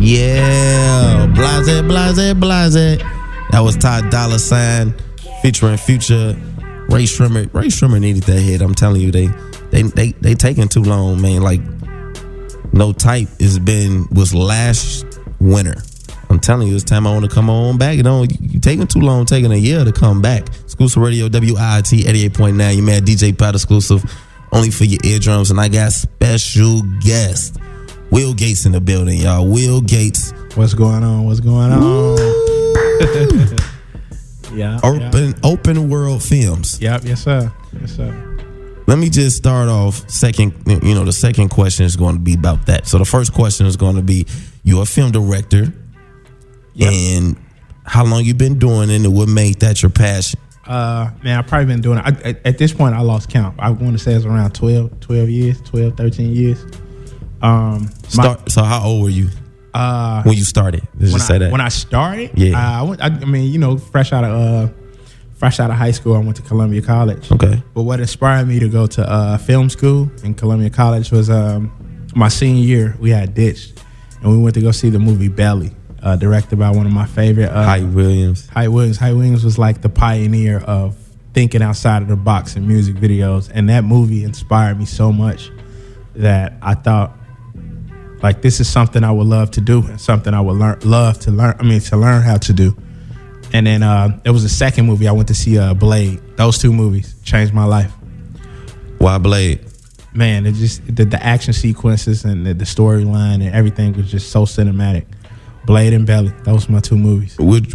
Yeah, blase. That was Ty Dolla $ign featuring Future. Ray Shrimmer needed that hit. I'm telling you, they taking too long, man. Like No Type was last winter. I'm telling you, it's time I want to come on back. You taking too long, taking a year to come back. Exclusive Radio, WIIT 88.9. Your man DJ Pat exclusive, only for your eardrums. And I got special guest Will Gates in the building, y'all. Will Gates. What's going on? Yeah. Open World Films. Yep. Yes, sir. Let me just start off. The second question is going to be about that. So the first question is going to be, you're a film director. Yep. And how long you been doing it, and what made that your passion? Man, I've probably been doing it. At this point, I lost count. I want to say it's around 13 years. So how old were you when you started? When I started? Yeah. Fresh out of high school, I went to Columbia College. Okay. But what inspired me to go to film school in Columbia College was my senior year. We had ditched, and we went to go see the movie Belly, directed by one of my favorite. Hype Williams. Hype Williams was like the pioneer of thinking outside of the box in music videos, and that movie inspired me so much that I thought, like, this is something I would love to do, and something I would to learn how to do. And then there was a second movie I went to see, Blade. Those two movies changed my life. Why Blade? Man, it just the action sequences and the storyline and everything was just so cinematic. Blade and Belly, those were my two movies. How many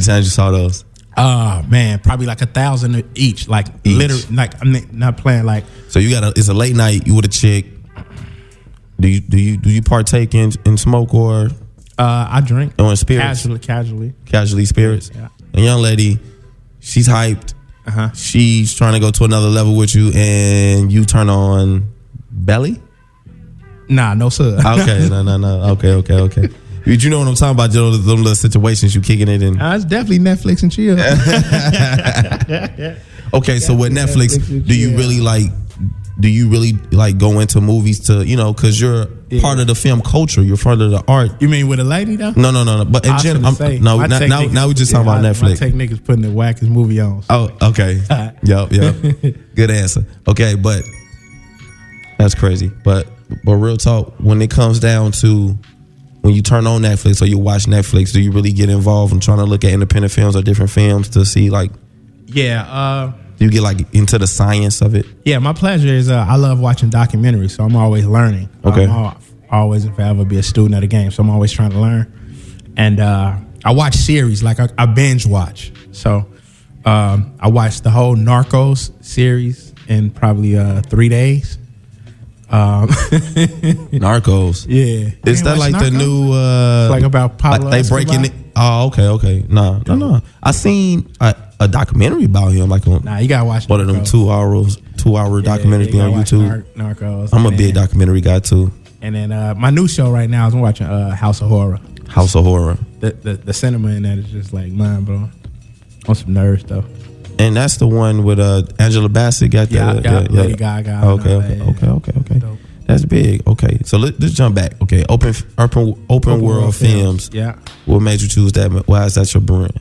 times you saw those? Man, probably like 1,000 each. Like literally, like I'm not playing. Like, so it's a late night. You with a chick. Do you partake in smoke or? I drink. Or in spirits? Casually spirits. Yeah. A young lady, she's hyped. Uh-huh. She's trying to go to another level with you, and you turn on Belly? Nah, no sir. Okay, no. Okay. You know what I'm talking about? Those little situations you kicking it in. It's definitely Netflix and chill. Okay, so with Netflix, do you really like go into movies to, because you're part of the film culture, you're part of the art. You mean with a lady though? No. But in general, now we just talking about Netflix. My technique is putting the wackest movie on. So. Oh, okay. Yep. Good answer. Okay, but that's crazy. But real talk, when it comes down to when you turn on Netflix or you watch Netflix, do you really get involved in trying to look at independent films or different films to see like? Yeah. Do you get like into the science of it? Yeah, my pleasure is I love watching documentaries, so I'm always learning. Okay. I'm always and forever be a student of the game, so I'm always trying to learn. And I watch series, like I binge watch. So I watched the whole Narcos series in probably 3 days. Narcos. Yeah. Is that like Narcos? The new like about Pablo like they breaking it? Oh, okay. No. I seen a documentary about him, like on you gotta watch one of them 2 hour documentaries on YouTube. Narcos. I'm a big documentary guy too. And then my new show right now is I'm watching House of Horror. House of Horror. The cinema in that is just like mind blowing. On some nerve stuff. And that's the one with Angela Bassett got Lady Gaga. Okay. Dope. That's big. Okay, so let's jump back. Okay, open world films. Yeah. What made you choose that? Why is that your brand?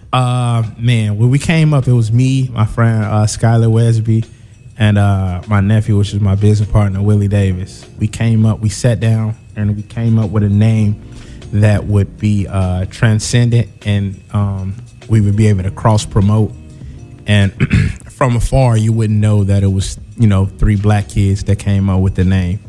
Man, when we came up, it was me, my friend Skylar Wesby, and my nephew, which is my business partner, Willie Davis. We sat down, and we came up with a name that would be transcendent, and we would be able to cross promote. And from afar, you wouldn't know that it was 3 black kids that came up with the name.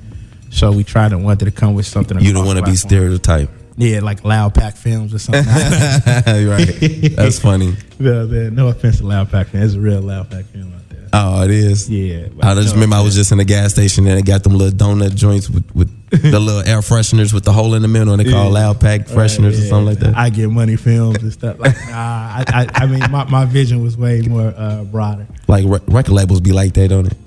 So we wanted to come with something. You don't want to be stereotyped. Yeah, like Loud Pack Films or something. Right. That's funny. No offense to Loud Pack Films. It's a real Loud Pack film out there. Oh, it is? Yeah. I just remember I was just in the gas station and they got them little donut joints with the little air fresheners with the hole in the middle, and they call Loud Pack fresheners or something like that. I Get Money Films and stuff. Like, I mean, my vision was way more broader. Like record labels be like that, don't it?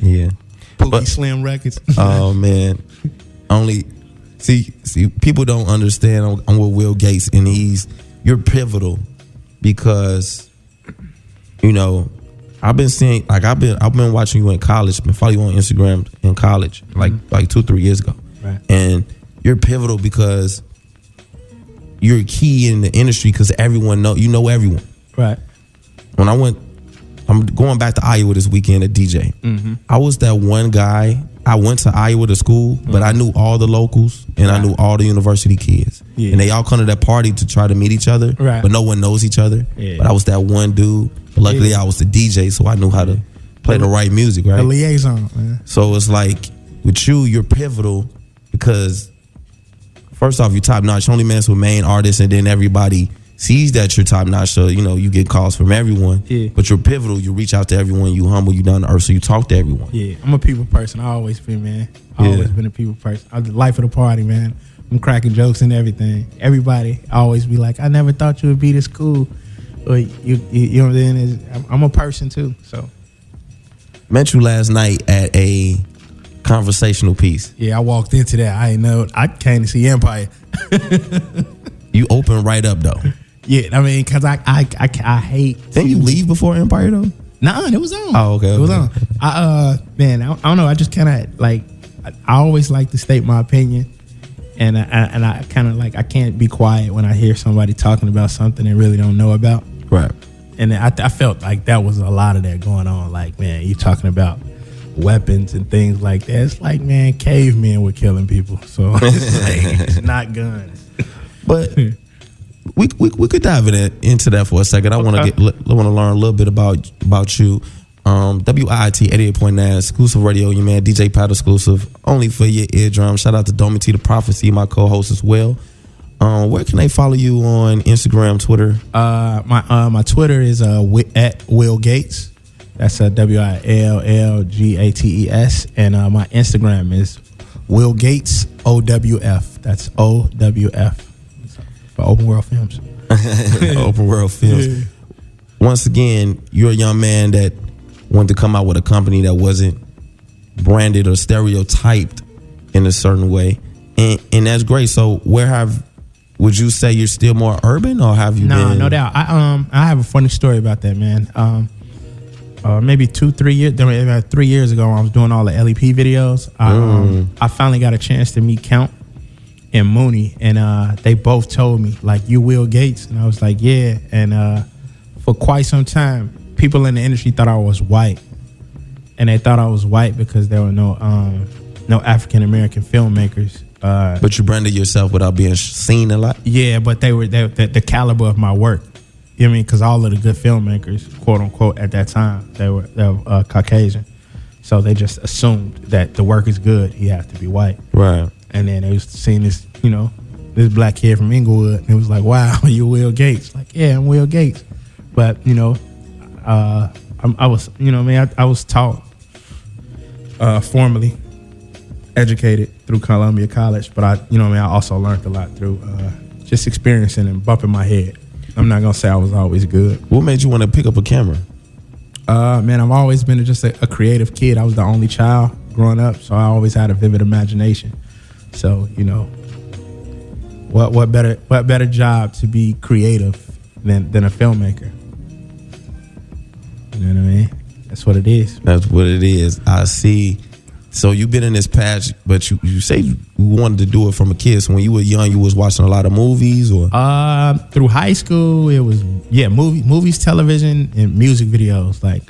Yeah. Pookie Slim Records. Oh man, see, people don't understand on with Will Gates, and you're pivotal because I've been seeing, like, I've been watching you in college. Been following you on Instagram in college, like 2-3 years ago. Right. And you're pivotal because you're key in the industry because everyone know everyone. Right. When I'm going back to Iowa this weekend at DJ. I was that one guy. I went to Iowa to school, but I knew all the locals and I knew all the university kids. Yeah. And they all come to that party to try to meet each other, right. but no one knows each other. Yeah. But I was that one dude. But luckily, I was the DJ, so I knew how to play the right music, right? The liaison, man. So it's like, with you, you're pivotal because, first off, you're top notch. You only mess with main artists, and then everybody sees that you're top notch. So, you get calls from everyone. Yeah. But you're pivotal. You reach out to everyone. You humble. You down to earth. So you talk to everyone. Yeah, I'm a people person. I always been, man. Always been a people person. I'm the life of the party, man. I'm cracking jokes and everything. Everybody always be like, I never thought you would be this cool. But you know what I'm saying? I'm a person too. So met you last night at a conversational piece. Yeah, I walked into that. I came to see Empire. You opened right up though. Yeah, I mean, cause I hate. Didn't you leave before Empire though? Nah, it was on. Oh, okay. It was on. I don't know. I just kind of like. I always like to state my opinion, and I kind of like I can't be quiet when I hear somebody talking about something they really don't know about. Right. And I felt like that was a lot of that going on. Like, man, you talking about weapons and things like that. It's like, man, cavemen were killing people, so it's not guns. But we could dive into that for a second. I want to learn a little bit about you. WIIT 88.9 exclusive radio. Your man DJ Pat exclusive, only for your eardrum. Shout out to Domi T the Prophecy, my co-host as well. Where can they follow you on Instagram, Twitter? My Twitter is at Will Gates. That's WILLGATES, and my Instagram is Will Gates OWF. That's OWF for Open World Films. Open World Films. Yeah. Once again, you're a young man that wanted to come out with a company that wasn't branded or stereotyped in a certain way, and that's great. So would you say you're still more urban, or have you been? No doubt. I have a funny story about that, man. Maybe 3 years ago, when I was doing all the LEP videos, I finally got a chance to meet Count and Mooney, and they both told me, like, you Will Gates, and I was like, yeah. And for quite some time, people in the industry thought I was white, and they thought I was white because there were no African American filmmakers. But you branded yourself without being seen a lot. Yeah, but they were the caliber of my work. You know what I mean? Because all of the good filmmakers, quote unquote, at that time, they were Caucasian, so they just assumed that the work is good, he has to be white. Right. And then they was seeing this, this black kid from Inglewood, and it was like, wow, you Will Gates? Like, yeah, I'm Will Gates. But I was, I was taught, formally educated through Columbia College, but I also learned a lot through just experiencing and bumping my head. I'm not gonna say I was always good. What made you want to pick up a camera? Man, I've always been just a creative kid. I was the only child growing up, so I always had a vivid imagination. So what better job to be creative than a filmmaker? You know what I mean? That's what it is. That's what it is. I see. So you've been in this patch, but you say you wanted to do it from a kid. So when you were young, you was watching a lot of movies, or through high school, it was movies, television, and music videos. Like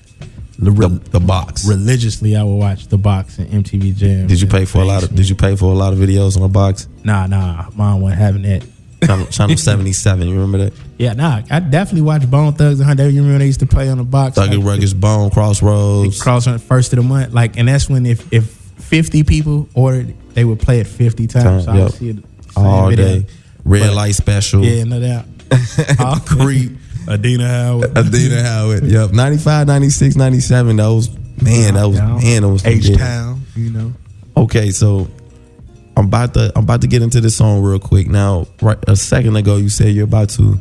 the box. Religiously, I would watch the box and MTV Jam. Did you pay for a lot of videos on the box? Nah, mom wasn't having that. Channel 77, you remember that? Yeah, I definitely watched Bone Thugs and Hardy. You remember they used to play on the box? Thugger Rugged's Bone, Crossroads. Crossroads, first of the month. Like, and that's when if 50 people ordered, they would play it 50 times. So I would see it all day. Red Light Special. Yeah, no doubt. Creep. Adina Howard. Yep. 95, 96, 97. Those H-Town, Okay, so I'm about to get into this song real quick. Now, right a second ago, you said you're about to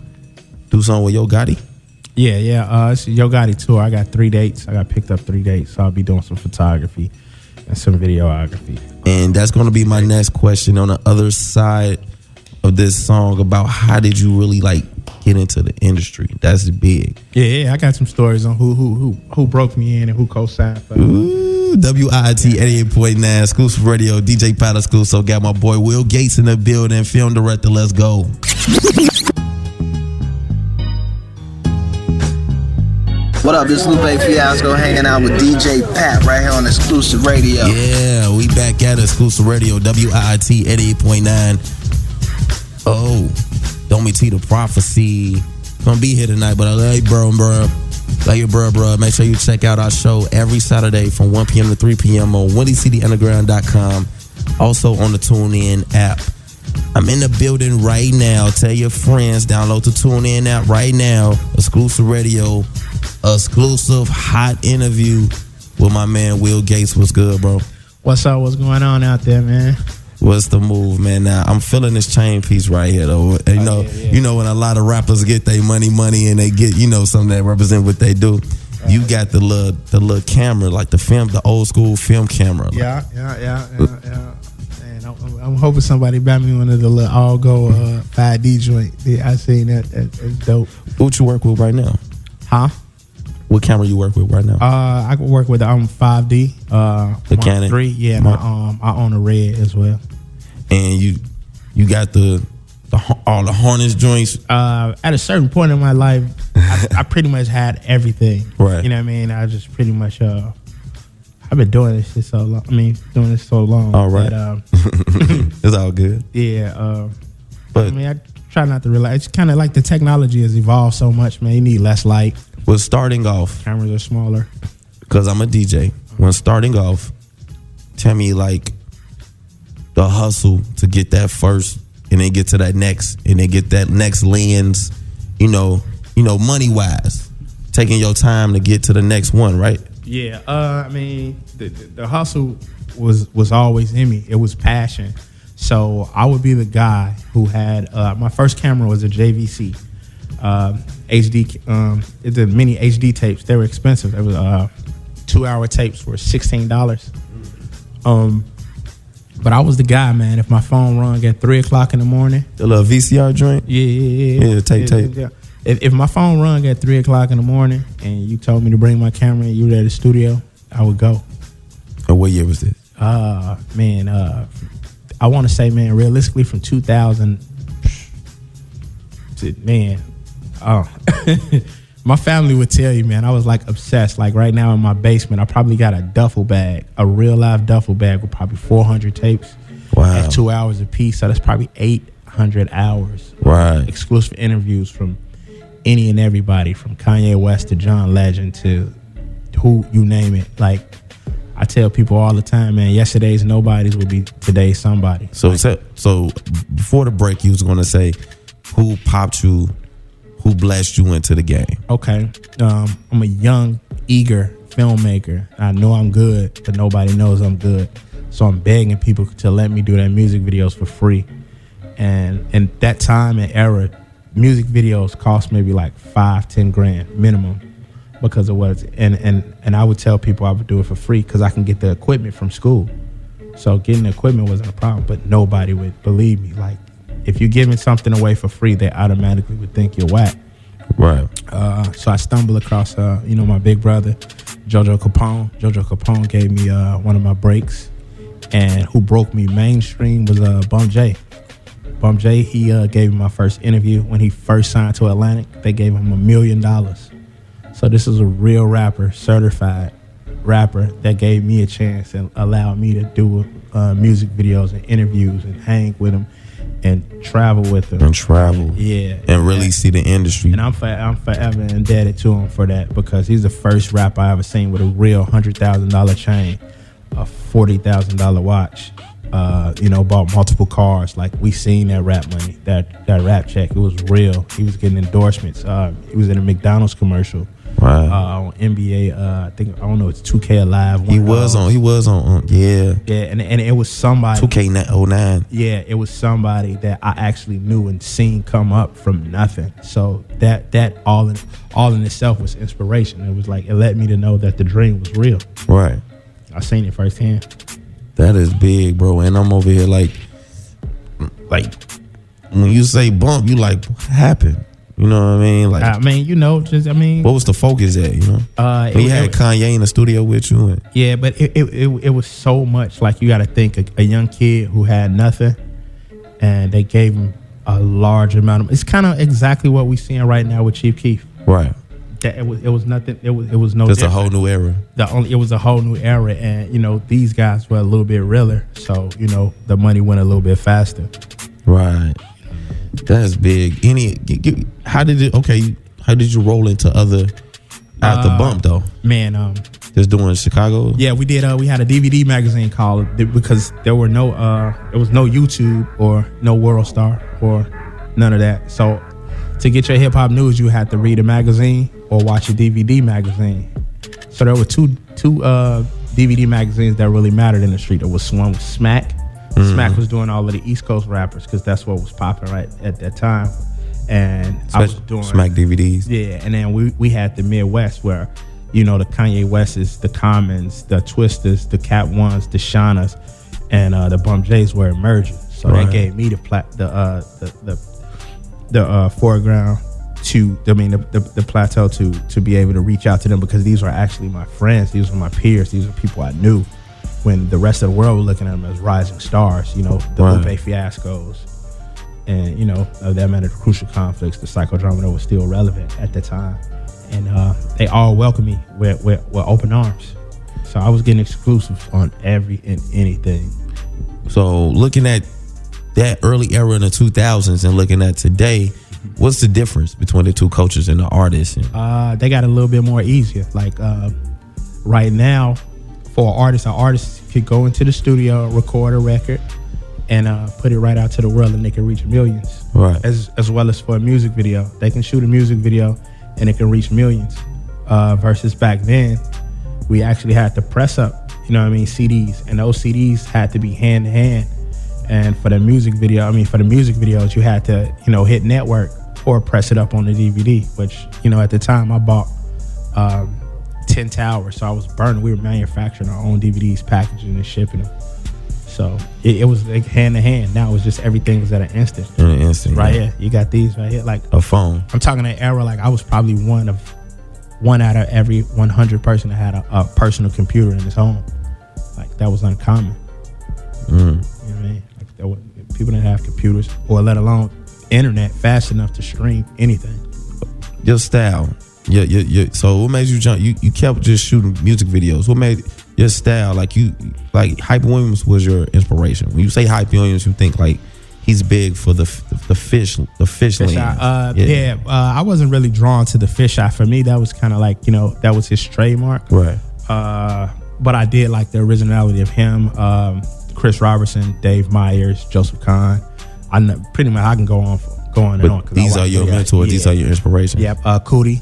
do something with Yo Gotti. Yeah. It's a Yo Gotti tour. I got 3 dates. I got picked up 3 dates, so I'll be doing some photography and some videography. And that's going to be my next question on the other side of this song about how did you really get into the industry. That's big. Yeah, I got some stories on who broke me in and who co-signed for. Ooh, WIIT 88.9 exclusive radio, DJ Pat exclusive. Got my boy Will Gates in the building, film director. Let's go. What up, this Lupe Fiasco hanging out with DJ Pat right here on Exclusive Radio. Yeah, we back at Exclusive Radio, WIIT 88.9. Oh, Don't Me T the Prophecy. Gonna be here tonight, but hey, bro. Make sure you check out our show every Saturday from 1 p.m. to 3 p.m. on WillyCityUnderground.com. Also on the TuneIn app. I'm in the building right now. Tell your friends, download the TuneIn app right now. Exclusive Radio. Exclusive hot interview with my man Will Gates. What's good, bro? What's up? What's going on out there, man? What's the move, man? Now I'm feeling this chain piece right here, though. You know when a lot of rappers get their money, and they get something that represent what they do. Right. You got the little camera, like the old school film camera. Yeah. Man, I'm hoping somebody buy me one of the little all go 5D joint. I seen that. That's dope. What you work with right now? Huh? What camera you work with right now? I can work with the 5D. The Canon 3, yeah. And I own a Red as well. And you got all the harness joints. At a certain point in my life, I pretty much had everything. Right. You know what I mean? I just pretty much I've been doing this shit so long. All right. That, it's all good. Yeah. But I try not to realize. It's kind of like the technology has evolved so much, man. You need less light. Well, starting off, cameras are smaller. Because I'm a DJ. When starting off, tell me like the hustle to get that first, and then get to that next, and then get that next lens. Money wise, taking your time to get to the next one, right? Yeah. The hustle was always in me. It was passion. So I would be the guy who had my first camera was a JVC. HD, the mini HD tapes. They were expensive. It was 2-hour tapes were $16. But I was the guy, man. If my phone rung at 3:00 in the morning, the little VCR joint. Yeah. Tape. Yeah. If my phone rung at 3:00 in the morning and you told me to bring my camera and you were at the studio, I would go. And what year was this? I want to say, man, realistically from 2000. Man. Oh, my family would tell you, man, I was like obsessed. Like right now in my basement, I probably got a duffel bag, a real live duffel bag with probably 400 tapes. Wow. At 2 hours a piece. So that's probably 800 hours. Right. Exclusive interviews from any and everybody, from Kanye West to John Legend to who you name it. Like I tell people all the time, man, yesterday's nobodies will be today's somebody. So before the break, you was going to say who popped you, who blessed you into the game. Okay. I'm a young, eager filmmaker. I know I'm good, but nobody knows I'm good. So I'm begging people to let me do their music videos for free. And that time and era, music videos cost maybe like $5-10 grand minimum because of what and I would tell people I would do it for free because I can get the equipment from school. So getting the equipment wasn't a problem, but nobody would believe me. Like, if you're giving something away for free, they automatically would think you're whack. Right. So I stumbled across, my big brother, Jojo Capone. Jojo Capone gave me one of my breaks, and who broke me mainstream was Bum J. Bum J, he gave me my first interview when he first signed to Atlantic. They gave him $1 million. So this is a real rapper, certified rapper that gave me a chance and allowed me to do music videos and interviews and hang with him and travel with him. Yeah. And really see the industry. And I'm forever indebted to him for that because he's the first rapper I ever seen with a real $100,000 chain, a $40,000 watch. Bought multiple cars. Like, we seen that rap money, that rap check. It was real. He was getting endorsements. He was in a McDonald's commercial. Right. On NBA, I don't know, it's 2K Alive. He was on, yeah. Yeah, and it was somebody. 2K09. Yeah, it was somebody that I actually knew and seen come up from nothing. So that all in itself was inspiration. It was like, it let me to know that the dream was real. Right. I seen it firsthand. That is big, bro. And I'm over here like when you say bump, you like, what happened? You know what I mean? Like, what was the focus at? You know, you had Kanye in the studio with you. But it was so much. Like, you got to think a young kid who had nothing, and they gave him a large amount of. It's kind of exactly what we're seeing right now with Chief Keef. Right. That it was nothing. It was no. Just a whole new era. It was a whole new era, and these guys were a little bit realer, so the money went a little bit faster. Right. That's big. How did you roll into other after Bump though? Man, just doing Chicago. Yeah, we did. We had a DVD magazine called because there was no YouTube or no World Star or none of that. So to get your hip hop news, you had to read a magazine or watch a DVD magazine. So there were two DVD magazines that really mattered in the street. There was one with Smack. Smack was doing all of the East Coast rappers because that's what was popping right at that time. And I was doing Smack DVDs. Yeah, and then we had the Midwest where, the Kanye Wests, the Commons, the Twisters, the Cat Ones, the Shaunas, and the Bump J's were emerging. So that gave me the foreground the plateau to be able to reach out to them because these are actually my friends. These are my peers. These are people I knew when the rest of the world was looking at them as rising stars. The Lupe fiascos, and that meant the crucial conflicts, the psychodrama that was still relevant at the time, and they all welcomed me with open arms. So I was getting exclusives on every and anything. So looking at that early era in the 2000s and looking at today, what's the difference between the two cultures and the artists? They got a little bit more easier. Like right now, for an artist could go into the studio, record a record, and put it right out to the world, and they can reach millions. Right. As well as for a music video, they can shoot a music video, and it can reach millions. Versus back then, we actually had to press up, CDs, and those CDs had to be hand to hand. And for the music videos, you had to, hit network or press it up on the DVD, which, at the time I bought 10 towers. So I was burning. We were manufacturing our own DVDs, packaging and shipping them. So it was like hand to hand. Now it's just everything was at an instant. Right here. You got these right here. Like a phone. I'm talking an era like I was probably one out of every 100 person that had a personal computer in his home. Like that was uncommon. You know what I mean? People didn't have computers or let alone internet fast enough to stream anything. Your style, so what made you jump? You kept just shooting music videos. What made your style like Hype Williams was your inspiration? When you say Hype Williams, you think like he's big for the fish lane. I wasn't really drawn to the fish eye. For me, that was kind of like that was his trademark. Right. But I did like the originality of him. Chris Robertson, Dave Myers, Joseph Kahn. I can go on and on. These are your mentors. Yeah. These are your inspirations. Yep. Cootie,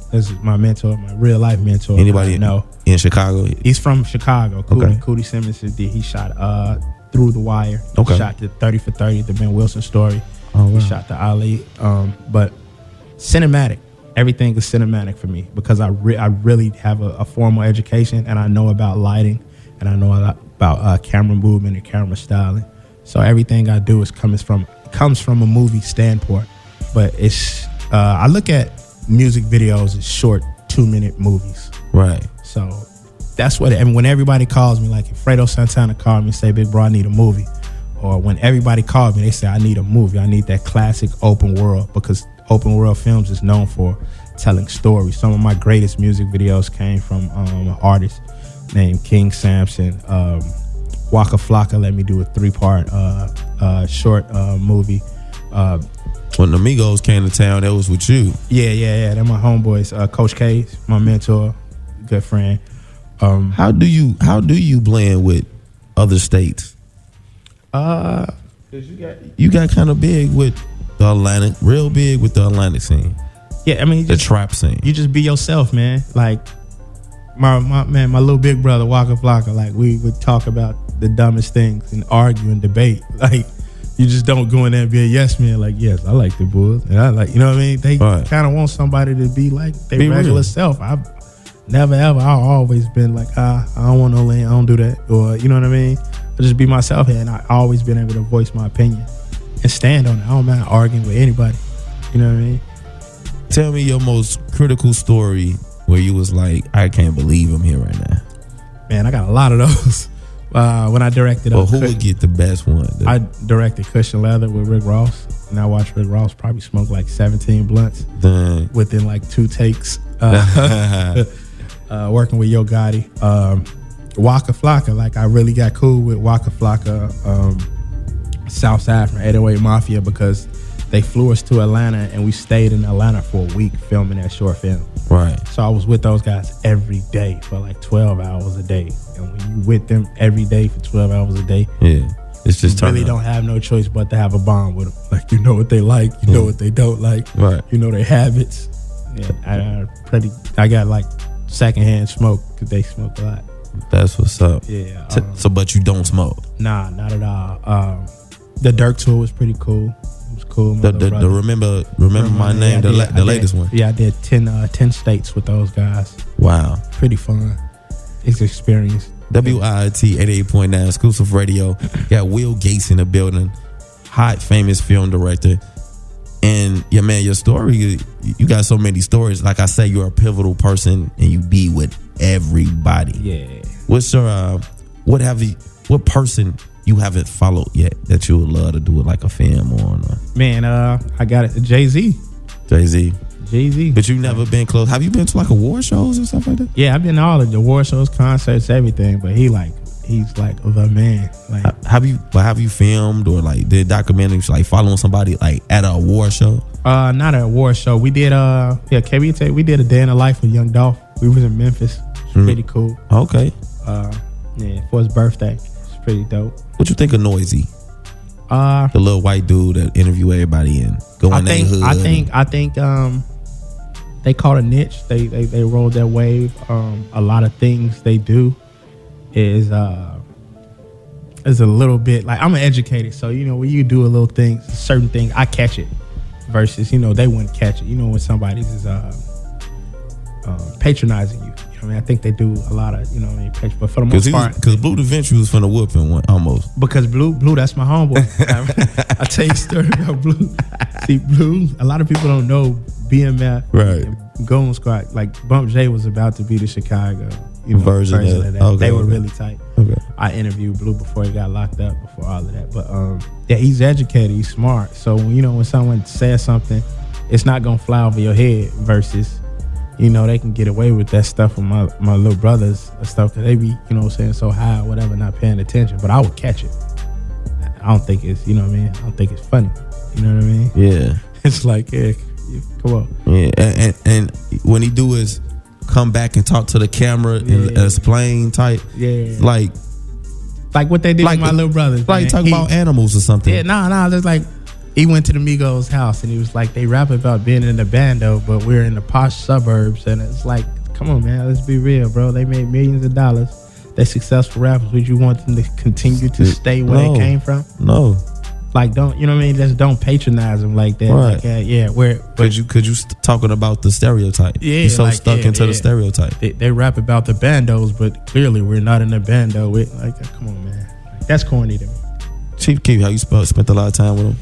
this is my mentor, my real life mentor. Anybody know in Chicago? He's from Chicago. Cootie. Okay. Cootie Simmons. He shot Through the Wire. Okay. He shot the 30 for 30, the Ben Wilson story. Oh, wow. He shot the Ali. But cinematic. Everything is cinematic for me because I really have a formal education and I know about lighting and I know a lot about camera movement and camera styling. So everything I do comes from a movie standpoint. But it's I look at music videos as short 2-minute movies. Right. So that's what. And when everybody calls me, like if Fredo Santana called me and say, "Big bro, I need a movie," or when everybody called me, they say, "I need a movie. I need that classic open world," because open world films is known for telling stories. Some of my greatest music videos came from an artist named King Sampson. Waka Flocka let me do a 3-part short movie. When the Migos came to town, that was with you. Yeah. They're my homeboys. Coach K's, my mentor, good friend. How do you blend with other states? Cause you got kind of big with the Atlantic, real big with the Atlantic scene. Yeah, I mean the trap scene. You just be yourself, man. Like my little big brother Waka Flocka. Like we would talk about the dumbest things and argue and debate. Like you just don't go in there and be a yes man. Like yes, I like the Bulls, and I like, you know what I mean. They kind of want somebody to be like their regular self. I've never ever. I've always been like I don't want no lane. I don't do that, or you know what I mean. I just be myself here, and I always been able to voice my opinion and stand on it. I don't mind arguing with anybody. You know what I mean. Tell me your most critical story where you was like, I can't believe I'm here right now. Man, I got a lot of those. When I directed, Well, who would get the best one? I directed Cushion Leather with Rick Ross, and I watched Rick Ross probably smoke like 17 blunts within like 2 takes. Working with Yo Gotti, Waka Flocka. Like I really got cool with Waka Flocka, Southside from 808 Mafia, because they flew us to Atlanta and we stayed in Atlanta for a week filming that short film. Right. So I was with those guys every day for like 12 hours a day. And when you with them every day for 12 hours a day, yeah, it's just you really don't have no choice but to have a bond with them. Like, you know what they like, you know what they don't like, right? You know their habits. Yeah, I got like secondhand smoke because they smoke a lot. That's what's up. Yeah. So, but you don't smoke? Nah, not at all. The Dirk tour was pretty cool. It was cool. The remember my name, the latest one. Yeah, I did 10 states with those guys. Wow. Pretty fun. It's an experience. WIIT 88.9 exclusive radio. Got Will Gates in the building. Hot, famous film director. And your story, you got so many stories. Like I say, you're a pivotal person and you be with everybody. Yeah. What's your what person you haven't followed yet that you would love to do it like a film on? Man, I got it. Jay-Z. But you never been close. Have you been to like award shows and stuff like that? Yeah, I've been to all of the award shows, concerts, everything. But he's like the man. Like, have you filmed or like did documentaries like following somebody like at an award show? Not an award show. We did KBT. We did a day in the life with Young Dolph. We was in Memphis. It's pretty cool. Okay. For his birthday. It's pretty dope. What you think of Noisy? The little white dude that interview everybody in going in hood. I think they caught a niche. They rode that wave. A lot of things they do is a little bit like, I'm an educated, so when you do a little thing, certain thing, I catch it. Versus they wouldn't catch it. When somebody's is patronizing you. I think they do a lot of but for the most part, because Blue Da Vinci was finna whoop him almost. Because Blue, that's my homeboy. I tell you a story about Blue. See, Blue, a lot of people don't know BMF, right? Golden Squad, like Bump J was about to be the Chicago version of that. Okay, they were really tight. Okay. I interviewed Blue before he got locked up, before all of that. But he's educated, he's smart. So when someone says something, it's not gonna fly over your head. Versus, they can get away with that stuff with my little brothers and stuff, because they be, saying so high or whatever, not paying attention. But I would catch it. I don't think it's, I don't think it's funny. You know what I mean? Yeah. It's like, yeah, come on. Yeah, and when he do his come back and talk to the camera and explain type, like what they did with my little brothers. Like talk about animals or something. Yeah, nah, just like, he went to the Migos house and he was like, they rap about being in the bando, but we're in the posh suburbs. And it's like, come on, man, let's be real, bro. They made millions of dollars. They're successful rappers. Would you want them to continue to stay where they came from? No. Like, don't, you know what I mean? Just don't patronize them like that. Right. Like, Could you talking about the stereotype? Yeah. You're so stuck into the stereotype. They rap about the bandos, but clearly we're not in the bando. Come on, man. That's corny to me. Chief Keef, how you spent a lot of time with him?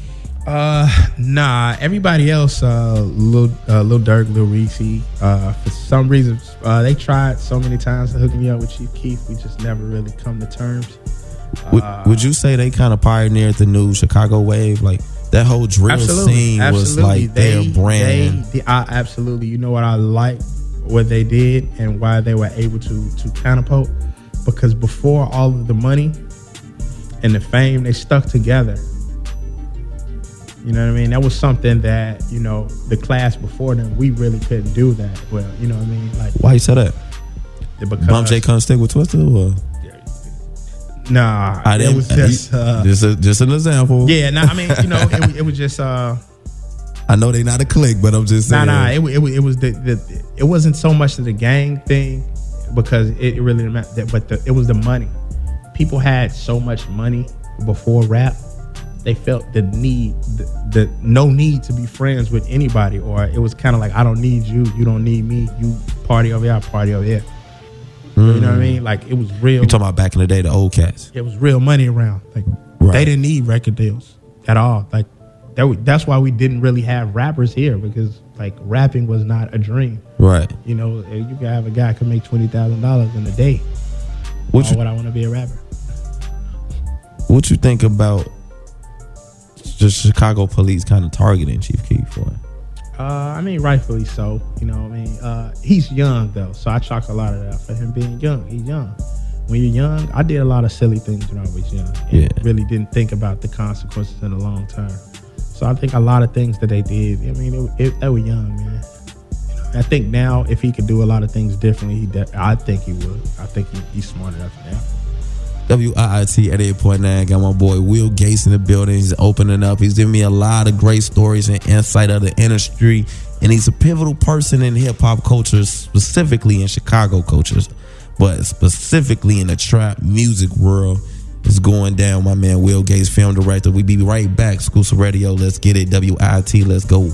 Nah, everybody else, Lil Durk, Lil Reese, for some reason, they tried so many times to hook me up with Chief Keef. We just never really come to terms. Would you say they kind of pioneered the new Chicago wave? Like that whole drill scene was like their brand. Absolutely. You know what I like? What they did and why they were able to catapult? Because before all of the money and the fame, they stuck together. You know what I mean? That was something that, the class before them, we really couldn't do that well. You know what I mean? Like, why you say that? Because Bump J couldn't stick with Twister? Or? Nah, it was just an example. Yeah, nah, I mean, it was just. I know they not a clique, but I'm just saying. Nah, it was it wasn't so much of the gang thing, because it really didn't matter. But it was the money. People had so much money before rap. They felt the need, the no need to be friends with anybody, or it was kind of like, I don't need you, you don't need me. You party over here, I party over here. You know what I mean? Like, it was real. You talking about back in the day, the old cats? It was real money around. Like, They didn't need record deals at all. Like, that's why we didn't really have rappers here, because like rapping was not a dream. Right. You know, you can have a guy could make $20,000 in a day. Why would I want to be a rapper? What you think about the Chicago police kind of targeting Chief Keef for it? I mean, rightfully so. You know, I mean, he's young though, so I chalk a lot of that for him being young. He's young. When you're young, I did a lot of silly things when I was young, and really didn't think about the consequences in the long term. So I think a lot of things that they did, I mean, they were young, man. I think now, if he could do a lot of things differently, I think he would. I think he's smart enough now. WIIT at 8.9. Got my boy Will Gates in the building. He's opening up. He's giving me a lot of great stories and insight of the industry. And he's a pivotal person in hip hop culture, specifically in Chicago cultures, but specifically in the trap music world. It's going down. My man Will Gates, film director. We be right back. Exclusive Radio. Let's get it. WIIT. Let's go.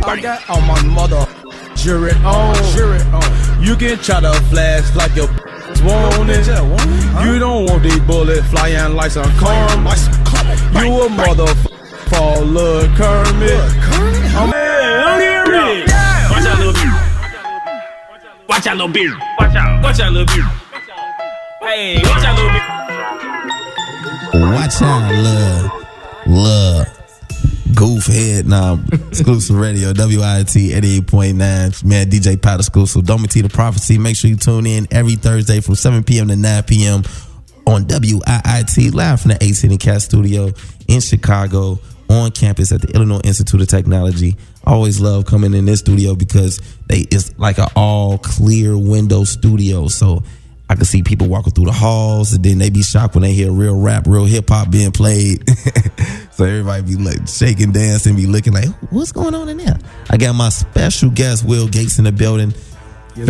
I got on my mother. Jury on. You can try to flash like your want it. You don't want these bullets flying like some corn. You a motherfucker for Lil Kermit. I'm here. Watch out, little beard. Watch out, little beard. Watch out, little beard. Hey, watch out, little beard. Watch out, love. Goof head now. Exclusive Radio, WIIT 88.9. Man, DJ Pat exclusive. Don't T the Prophecy. Make sure you tune in every Thursday from 7 p.m. to 9 p.m. on WIIT, live from the 18 Cat Studio in Chicago, on campus at the Illinois Institute of Technology. I always love coming in this studio because it's like an all clear window studio. So I can see people walking through the halls, and then they be shocked when they hear real rap, real hip hop being played. So everybody be like shaking, dancing, be looking like, what's going on in there? I got my special guest, Will Gates, in the building. Yes,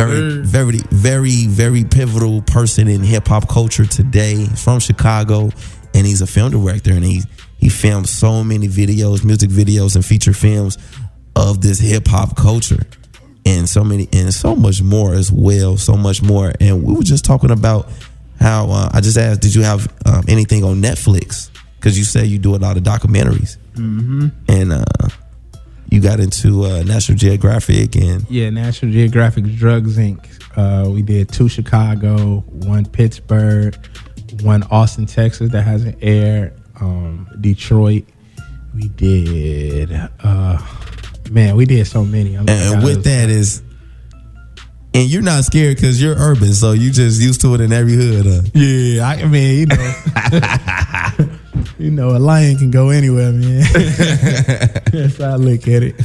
very pivotal person in hip hop culture today. From Chicago, and he's a film director, and he filmed so many videos, music videos, and feature films of this hip hop culture. And so much more as well, so much more. And we were just talking about how I just asked, did you have anything on Netflix? Because you say you do a lot of documentaries, and you got into National Geographic and National Geographic Drugs Inc. We did 2 Chicago, 1 Pittsburgh, 1 Austin, Texas that hasn't aired. Detroit. We did. Man, we did so many. And with that is, and you're not scared because you're urban, so you just used to it in every hood. Yeah, I mean, you know, a lion can go anywhere, man. That's how I look at it.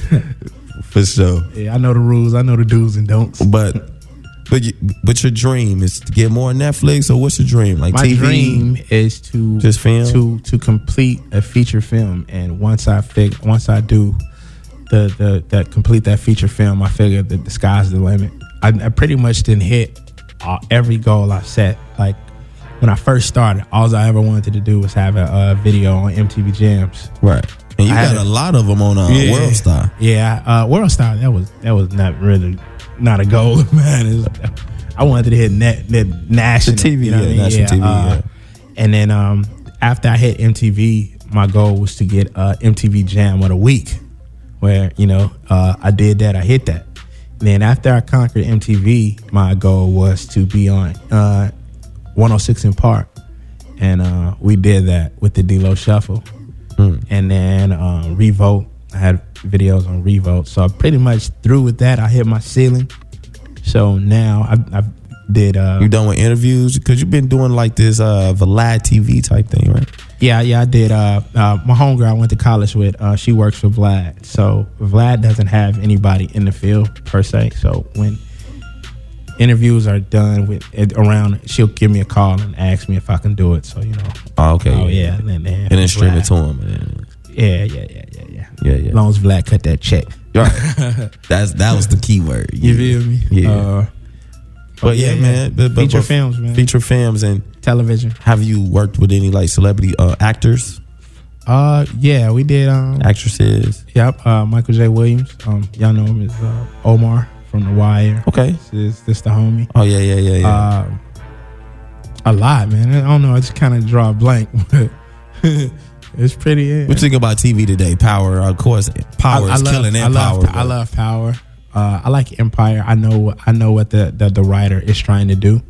For sure. Yeah, I know the rules. I know the do's and don'ts. But your dream is to get more on Netflix, or what's your dream? Like my TV? dream is to just film to complete a feature film, and once I do complete that feature film, I figure that the sky's the limit. I pretty much didn't hit every goal I set. Like when I first started, all I ever wanted to do was have a video on MTV Jams. Right, and you got a lot of them on World Star. Yeah, World Star. That was not a goal, man. I wanted to hit national. The TV, you know what I mean? national TV. And then after I hit MTV, my goal was to get MTV Jam of the Week. Where, I did that, I hit that. And then after I conquered MTV, my goal was to be on 106 in Park. And we did that with the D-Lo Shuffle. And then Revolt, I had videos on Revolt. So pretty much through with that, I hit my ceiling. So now I did... you done with interviews? Because you've been doing like this Vlad TV type thing, right? Yeah, I did. My homegirl I went to college with, she works for Vlad. So Vlad doesn't have anybody in the field per se. So when interviews are done around, she'll give me a call and ask me if I can do it. So, Oh, okay. Oh, yeah. And then stream it to him. Yeah. As long as Vlad cut that check. Right. That was the key word. You feel me? Yeah. But yeah, man. Feature films, man. Feature films and television. Have you worked with any like celebrity actors? Yeah, we did. Actresses. Yep. Michael J. Williams. Y'all know him as Omar from The Wire. Okay. This the homie. Oh yeah. A lot, man. I don't know. I just kind of draw a blank. It's pretty. Yeah. What you think about TV today? Power, of course. Power is killing Empire. I love Power. I like Empire. I know what the writer is trying to do.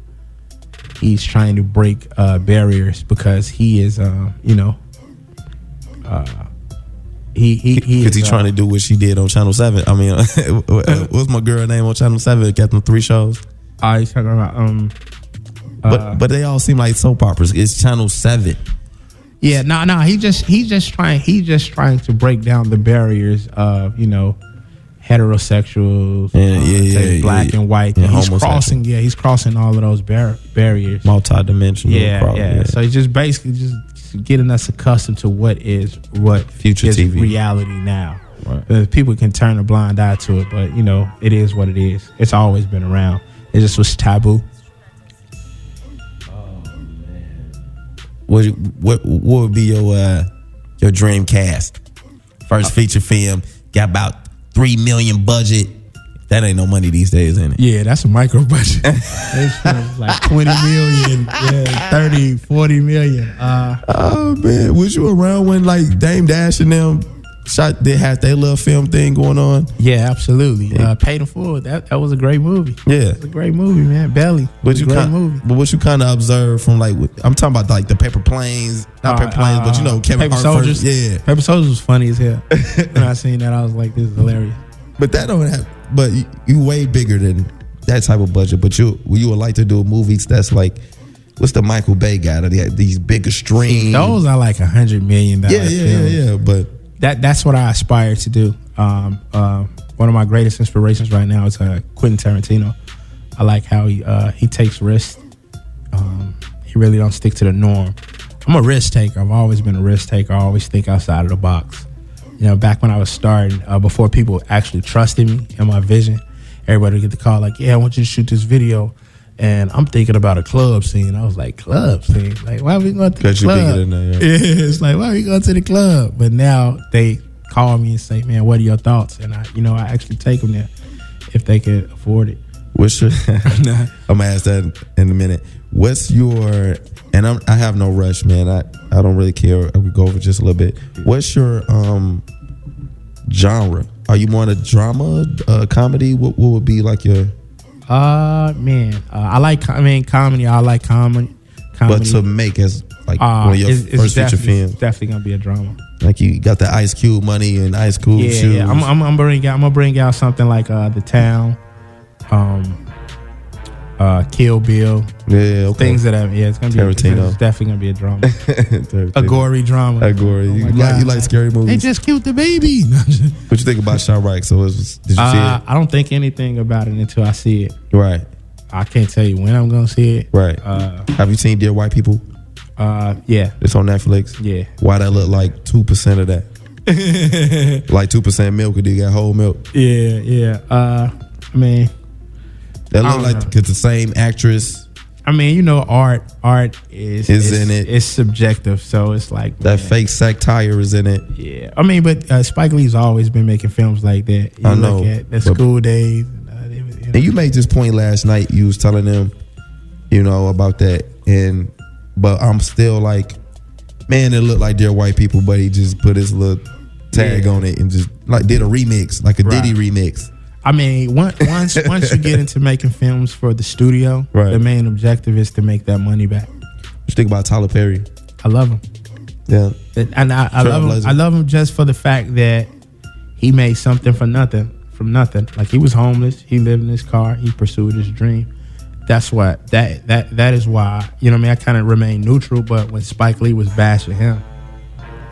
He's trying to break barriers because he is, Because he's trying to do what she did on Channel 7. I mean, what's my girl name on Channel 7? Got them 3 shows. He's talking about but they all seem like soap operas. It's Channel 7. Yeah, no. He's just trying to break down the barriers of heterosexuals, black and white. And he's crossing all of those barriers. Multidimensional. Yeah. So he's just basically just getting us accustomed to what future is TV reality now. Right. People can turn a blind eye to it, but it is what it is. It's always been around. It just was taboo. What would be your dream cast? First feature film, got about $3 million budget. That ain't no money these days, ain't it? Yeah, that's a micro budget. It's like 20 million, 30, 40 million. Oh man, was you around when like Dame Dash and them they had their little film thing going on? Yeah, absolutely. Paid in Full. That was a great movie. Yeah, it was a great movie, man. Belly. But what you kind of observe from like, I'm talking about like the paper planes, not paper planes, but Kevin Paper Hart Soldiers. first. Yeah, Paper Soldiers was funny as hell. When I seen that, I was like, this is hilarious. But that don't have. But you way bigger than that type of budget. But you would like to do movies that's like, what's the Michael Bay guy that had these bigger streams? Those are like $100 million. Yeah. But that's what I aspire to do. One of my greatest inspirations right now is Quentin Tarantino. I like how he takes risks. He really don't stick to the norm. I'm a risk taker. I've always been a risk taker. I always think outside of the box. Back when I was starting, before people actually trusted me and my vision, everybody would get the call like, yeah, I want you to shoot this video. And I'm thinking about a club scene. I was like, club scene? Like, why are we going to the club? It's like, why are we going to the club? But now they call me and say, man, what are your thoughts? And I actually take them there if they can afford it. What's your, I'm going to ask that in a minute. What's your, and I have no rush, man. I don't really care. We go over just a little bit. What's your genre? Are you more in a drama, comedy? What would be like your? I like comedy. I like comedy. But to make as like one of your first feature films, it's definitely gonna be a drama. Like you got the Ice Cube money and Ice Cube shoes. Yeah. I'm gonna bring out something like The Town, Kill Bill. Yeah, okay. Things of that. Yeah, it's gonna be Tarantino. It's definitely gonna be a drama. A gory drama. A gory. You like scary movies? They just killed the baby. What you think about Chirac? So did you see it? I don't think anything about it until I see it. Right. I can't tell you when I'm gonna see it. Right. Have you seen Dear White People? Yeah. It's on Netflix. Yeah. Why that look like 2% of that? Like 2% milk, or do you got whole milk? Yeah. I mean, that look like it's the same actress. I mean, art is in it. It's subjective, so it's like that fake satire is in it. Yeah, I mean, but Spike Lee's always been making films like that. I know. Look at the School Days. And you made this point last night. You was telling them, about that, but I'm still like, man, it looked like Dear White People, but he just put his little tag on it and just like did a remix, like a Diddy remix. I mean, once you get into making films for the studio, the main objective is to make that money back. What you think about Tyler Perry? I love him. Yeah, and I love him. I love him just for the fact that he made something from nothing. Like he was homeless, he lived in his car, he pursued his dream. That's what that is why I kind of remain neutral. But when Spike Lee was bashing him,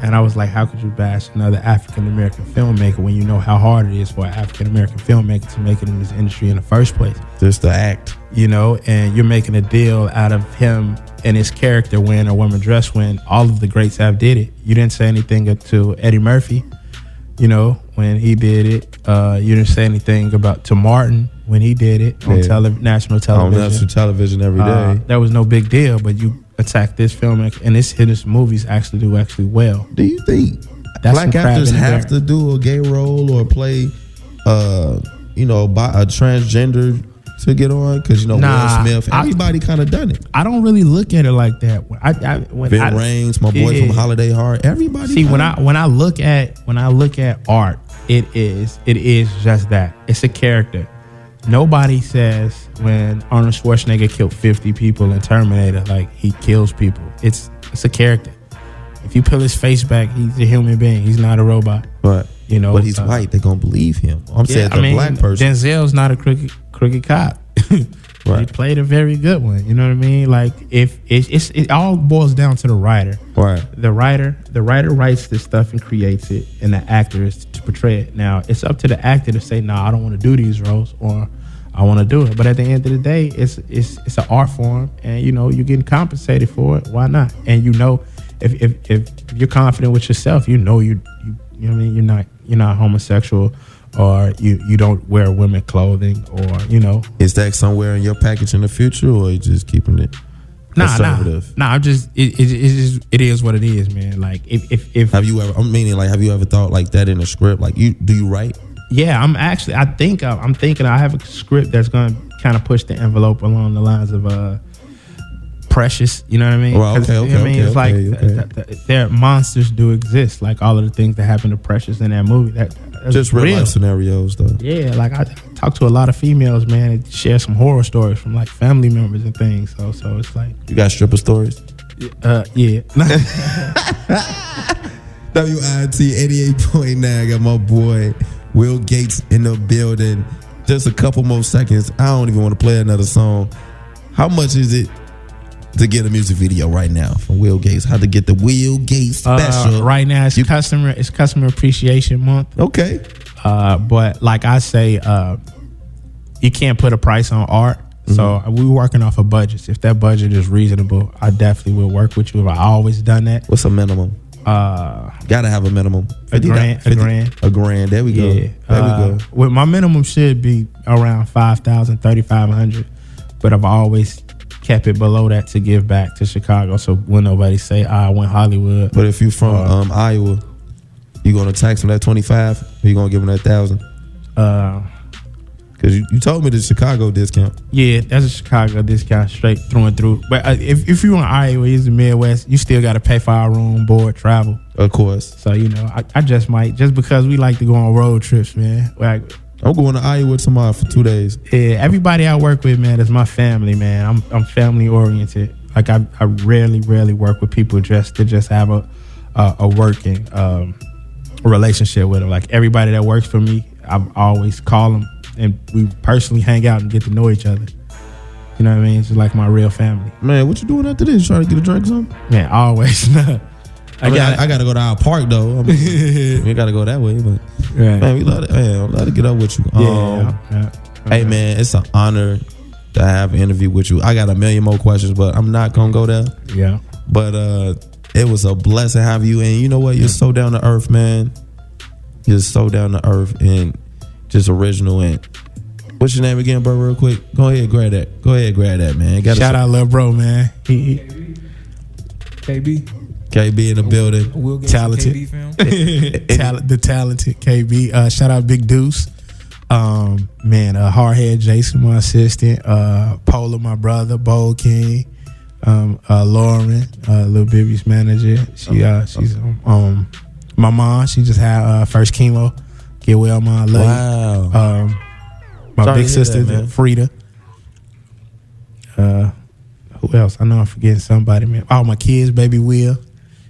and I was like, how could you bash another African American filmmaker when you know how hard it is for an African American filmmaker to make it in this industry in the first place? Just the act, and you're making a deal out of him and his character when a woman dress when all of the greats have did it. You didn't say anything to Eddie Murphy, when he did it. You didn't say anything to Martin when he did it on national television. On national television every day. That was no big deal, but you attack this filmmaker, and his movies actually do well. Do you think black actors have to do a gay role or play, a transgender to get on? Because Will Smith, everybody kind of done it. I don't really look at it like that. Vin Rames, my boy from Holiday Heart, everybody. See, when I look at art, it is just that. It's a character. Nobody says when Arnold Schwarzenegger killed 50 people in Terminator, like he kills people. It's a character. If you peel his face back, he's a human being. He's not a robot. Right. But he's white. They're gonna believe him. I'm saying the black person. Denzel's not a crooked cop. Right. He played a very good one. You know what I mean? Like if it all boils down to the writer. Right. The writer writes this stuff and creates it, and the actor is to portray it. Now it's up to the actor to say, "No, I don't want to do these roles," or "I want to do it." But at the end of the day, it's an art form, and you're getting compensated for it. Why not? And if you're confident with yourself, you know what I mean, you're not homosexual, or you don't wear women clothing, or Is that somewhere in your package in the future, or are you just keeping it conservative? Nah. I'm just it is what it is, man. Like if have you ever thought like that in a script? Like do you write? Yeah, I'm thinking I have a script that's gonna kind of push the envelope along the lines of Precious, you know what I mean? Well, okay. It's like their monsters do exist, like all of the things that happened to Precious in that movie. That's just real life scenarios, though. Yeah, like I talk to a lot of females, man, and share some horror stories from like family members and things. So it's like, you got stripper stories? Yeah. WIIT 88.9. I got my boy Will Gates in the building. Just a couple more seconds. I don't even want to play another song. How much is it to get a music video right now from Will Gates? How to get the Will Gates special? Right now, it's customer appreciation month. Okay. But like I say, you can't put a price on art. Mm-hmm. So we're working off of budgets. If that budget is reasonable, I definitely will work with you. I've always done that. What's a minimum? Gotta have a minimum. A grand. A grand. There we go. Yeah. There we go. Well, my minimum should be around 5,000, 3,500, but I've always kept it below that to give back to Chicago. So when nobody say I went Hollywood. But if you from Iowa, you gonna tax them that 25, or you gonna give them that 1,000? Because you told me the Chicago discount. Yeah, that's a Chicago discount straight through and through. But if you're in Iowa, it's the Midwest, you still got to pay for our room, board, travel. Of course. So, I just might, just because we like to go on road trips, man. Like, I'm going to Iowa tomorrow for 2 days. Yeah, everybody I work with, man, is my family, man. I'm family oriented. Like, I rarely work with people just to have a working relationship with them. Like, everybody that works for me, I always call them, and we personally hang out and get to know each other. You know what I mean? It's just like my real family. Man, what you doing after this? You trying to get a drink or something? Man, always. I got to go to our park, though. I mean, we got to go that way. But right. Man, we love to get up with you. Yeah. Hey, man, it's an honor to have an interview with you. I got a million more questions, but I'm not going to go there. Yeah. But it was a blessing to have you. And you know what? You're so down to earth, man. You're so down to earth and just original. And what's your name again, bro, real quick? Go ahead, grab that, man. Shout out, little bro, man. KB in the building. Talented. The talented KB. Shout out Big Deuce. Man, Hardhead Jason, my assistant. Pola, my brother. Bowl King. Lauren, Lil Bibby's manager. She's my mom. She just had first chemo. Get well, ma. Love wow. You. My Sorry big sister, that, Frida. Who else? I know I'm forgetting somebody, man. All my kids, baby Will,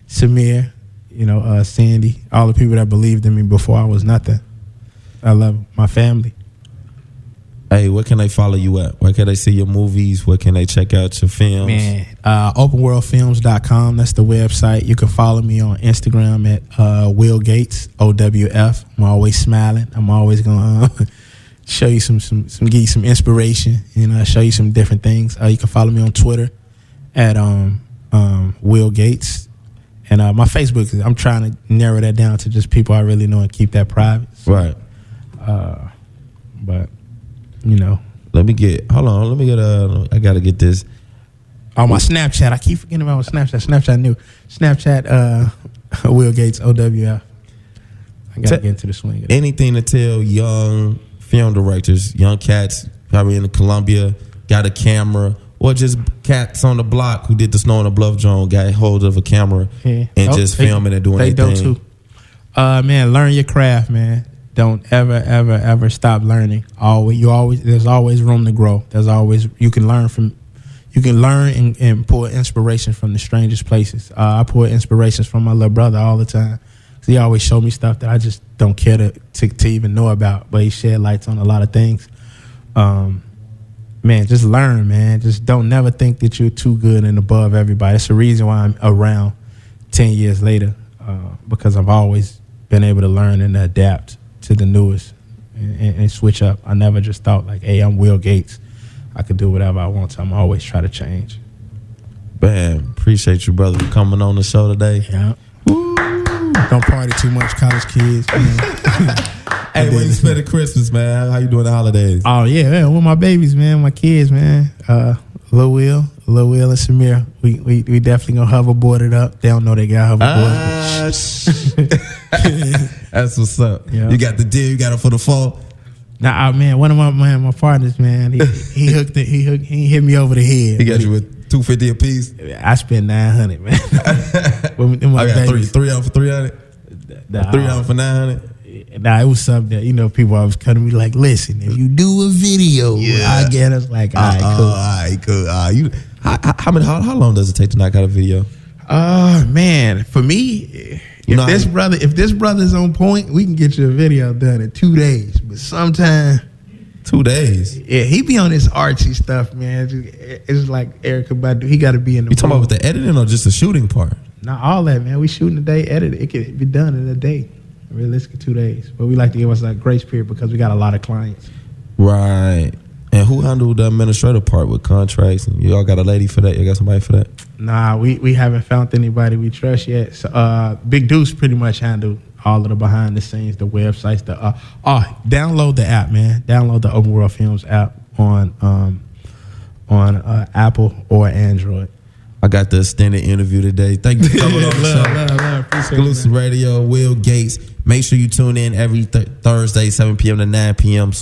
Samir, Sandy, all the people that believed in me before I was nothing. I love my family. Hey, where can they follow you at? Where can they see your movies? Where can they check out your films? Man, openworldfilms.com. That's the website. You can follow me on Instagram at Will Gates, OWF. I'm always smiling. I'm always going to show you give you some inspiration and show you some different things. You can follow me on Twitter at Will Gates. And my Facebook, I'm trying to narrow that down to just people I really know and keep that private. So, right. But, Let me get I got to get this. On my Snapchat, I keep forgetting about my Snapchat. Snapchat new. Snapchat, Will Gates, OWF. I got to get into the swing of it. Anything to tell young film directors, young cats probably in Colombia, got a camera, or just cats on the block who did the Snow on the Bluff Joan got hold of a camera and just filming and doing their thing. They do too. Man, learn your craft, man. Don't ever stop learning. There's always room to grow. You can learn and pull inspiration from the strangest places. I pull inspirations from my little brother all the time. He always showed me stuff that I just don't care to even know about, but he shed lights on a lot of things. Man, just learn, man. Just don't never think that you're too good and above everybody. That's the reason why I'm around 10 years later, because I've always been able to learn and adapt to the newest and switch up. I never just thought like, hey, I'm Will Gates. I could do whatever I want to. I'm always try to change. Man, appreciate you, brother, for coming on the show today. Yeah. Woo. Don't party too much, college kids. Hey, when you spending Christmas, man? How you doing the holidays? Oh, yeah, man. With my babies, man. My kids, man. Lil Will and Samir. We definitely gonna hoverboard it up. They don't know they got hoverboards. That's what's up. Yeah. You got the deal. You got it for the fall. Nah, man. One of my partners, man. He hooked it. He hit me over the head. He got you with $250 a piece. I spent $900, man. I got three out for $300. 3 out for $900. Nah, it was something that, people always come to me like, listen, if you do a video, I get us like, all right, cool. How long does it take to knock out a video? Man, for me, if this brother's on point, we can get you a video done in 2 days. But sometimes 2 days. Yeah, he be on this artsy stuff, man. It's like Erykah Badu. He got to be in the. You talking about with the editing or just the shooting part? Not all that, man. We shooting a day, edit it. It can be done in a day. Realistically, 2 days. But we like to give us a grace period because we got a lot of clients. Right. And who handled the administrative part with contracts? And y'all got a lady for that? You got somebody for that? Nah, we haven't found anybody we trust yet. So, Big Deuce pretty much handled all of the behind the scenes, the websites. Download the app, man. Download the Open World Films app on Apple or Android. I got the extended interview today. Thank you for coming on the show. Exclusive Radio, Will Gates. Make sure you tune in every Thursday, 7 p.m. to 9 p.m.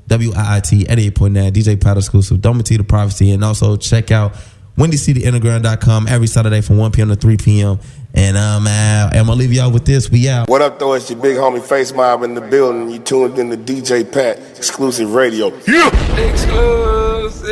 WIIT 88.9, DJ Pat exclusive, Doma T the Prophecy, and also check out WindyCityUnderground.com every Saturday from 1 p.m. to 3 p.m. And I'm out. I'm going to leave y'all with this. We out. What up, though? It's your big homie Face Mob in the building. You tuned in to DJ Pat Exclusive Radio. Yeah! Exclusive.